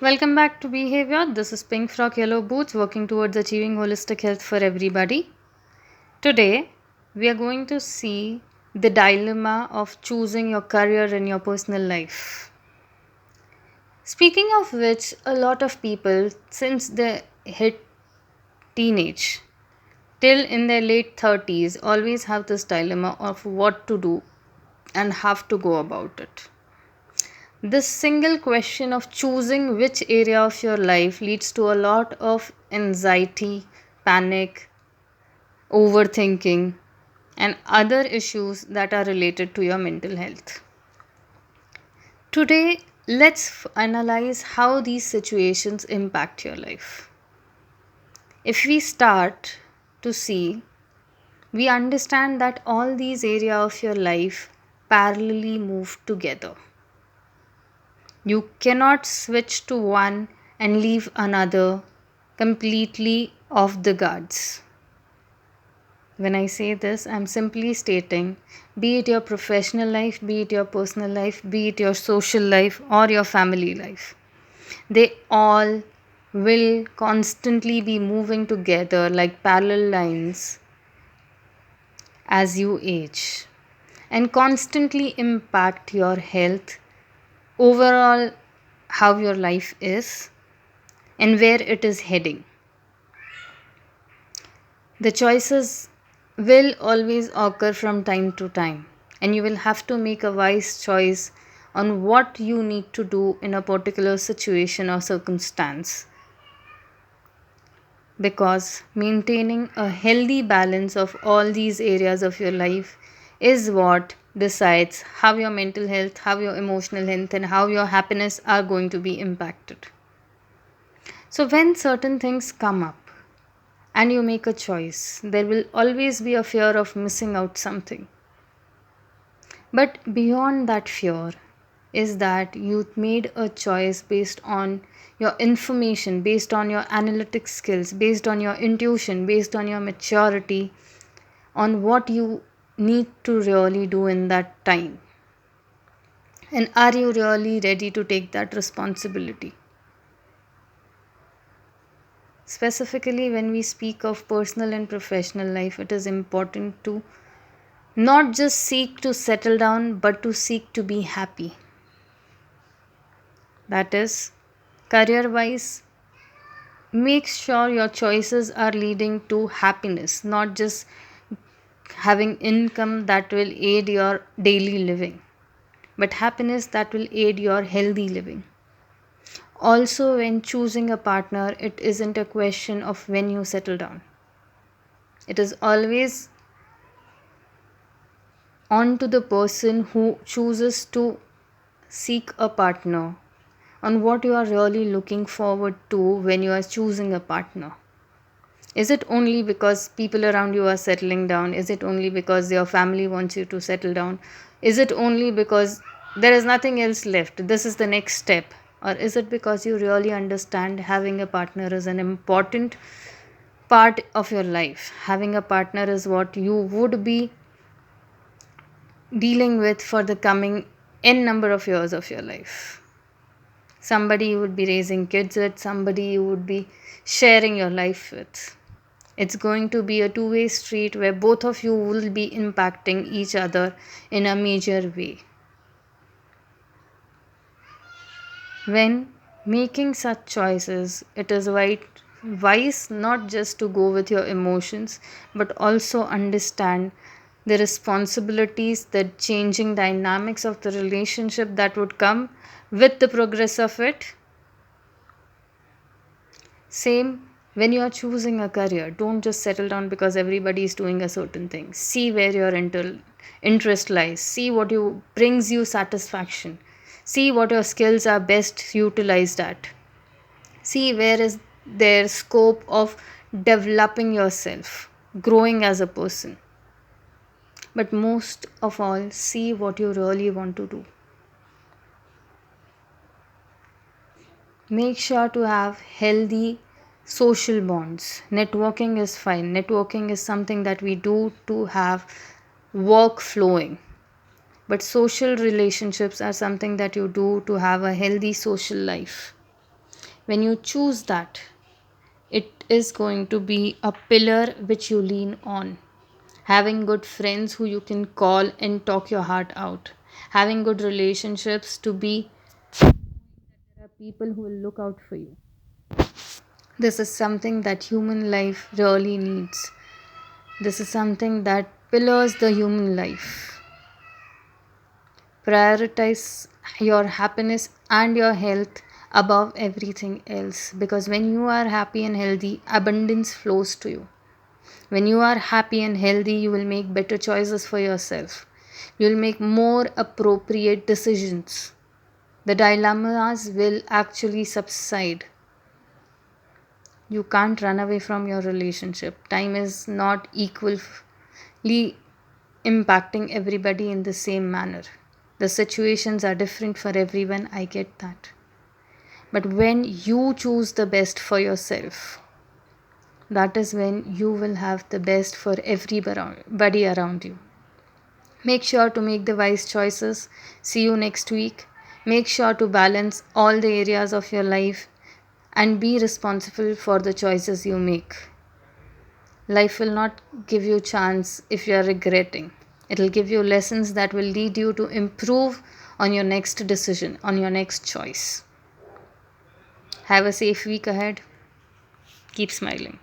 Welcome back to Behavior. This is Pink Frog Yellow Boots working towards achieving holistic health for everybody. Today, we are going to see the dilemma of choosing your career in your personal life. Speaking of which, a lot of people, since they hit teenage till in their late 30s, always have this dilemma of what to do and have to go about it. This single question of choosing which area of your life leads to a lot of anxiety, panic, overthinking, and other issues that are related to your mental health. Today, let's analyze how these situations impact your life. If we start to see, we understand that all these areas of your life parallelly move together. You cannot switch to one and leave another completely off the guards. When I say this, I'm simply stating be it your professional life, be it your personal life, be it your social life, or your family life, they all will constantly be moving together like parallel lines as you age and constantly impact your health, overall, how your life is, and where it is heading. The choices will always occur from time to time, and you will have to make a wise choice on what you need to do in a particular situation or circumstance. Because maintaining a healthy balance of all these areas of your life is what decides how your mental health, how your emotional health, and how your happiness are going to be impacted. So, when certain things come up, and you make a choice, there will always be a fear of missing out something. But beyond that fear is that you made a choice based on your information, based on your analytic skills, based on your intuition, based on your maturity, on what you need to really do in that time. And are you really ready to take that responsibility? Specifically, when we speak of personal and professional life, it is important to not just seek to settle down, but to seek to be happy. That is, career wise, make sure your choices are leading to happiness, not just having income that will aid your daily living, but happiness that will aid your healthy living. Also, when choosing a partner, it isn't a question of when you settle down, it is always on to the person who chooses to seek a partner on what you are really looking forward to when you are choosing a partner. Is it only because people around you are settling down? Is it only because your family wants you to settle down? Is it only because there is nothing else left? This is the next step. Or is it because you really understand having a partner is an important part of your life? Having a partner is what you would be dealing with for the coming n number of years of your life. Somebody you would be raising kids with, somebody you would be sharing your life with. It's going to be a two-way street where both of you will be impacting each other in a major way. When making such choices, it is wise not just to go with your emotions, but also understand the responsibilities, the changing dynamics of the relationship that would come with the progress of it. Same when you are choosing a career, don't just settle down because everybody is doing a certain thing. See where your interest lies. See what you brings you satisfaction. See what your skills are best utilized at. See where is there scope of developing yourself, growing as a person. But most of all, see what you really want to do. Make sure to have healthy social bonds. Networking is fine. Networking is something that we do to have work flowing. But social relationships are something that you do to have a healthy social life. When you choose that, it is going to be a pillar which you lean on. Having good friends who you can call and talk your heart out. Having good relationships to be there are people who will look out for you. This is something that human life really needs. This is something that pillars the human life. Prioritize your happiness and your health above everything else, because when you are happy and healthy, abundance flows to you. When you are happy and healthy, you will make better choices for yourself. You will make more appropriate decisions. The dilemmas will actually subside. You can't run away from your relationship. Time is not equally impacting everybody in the same manner. The situations are different for everyone, I get that. But when you choose the best for yourself, that is when you will have the best for everybody around you. Make sure to make the wise choices. See you next week. Make sure to balance all the areas of your life and be responsible for the choices you make. Life will not give you chance if you are regretting. It will give you lessons that will lead you to improve on your next decision, on your next choice. Have a safe week ahead. Keep smiling.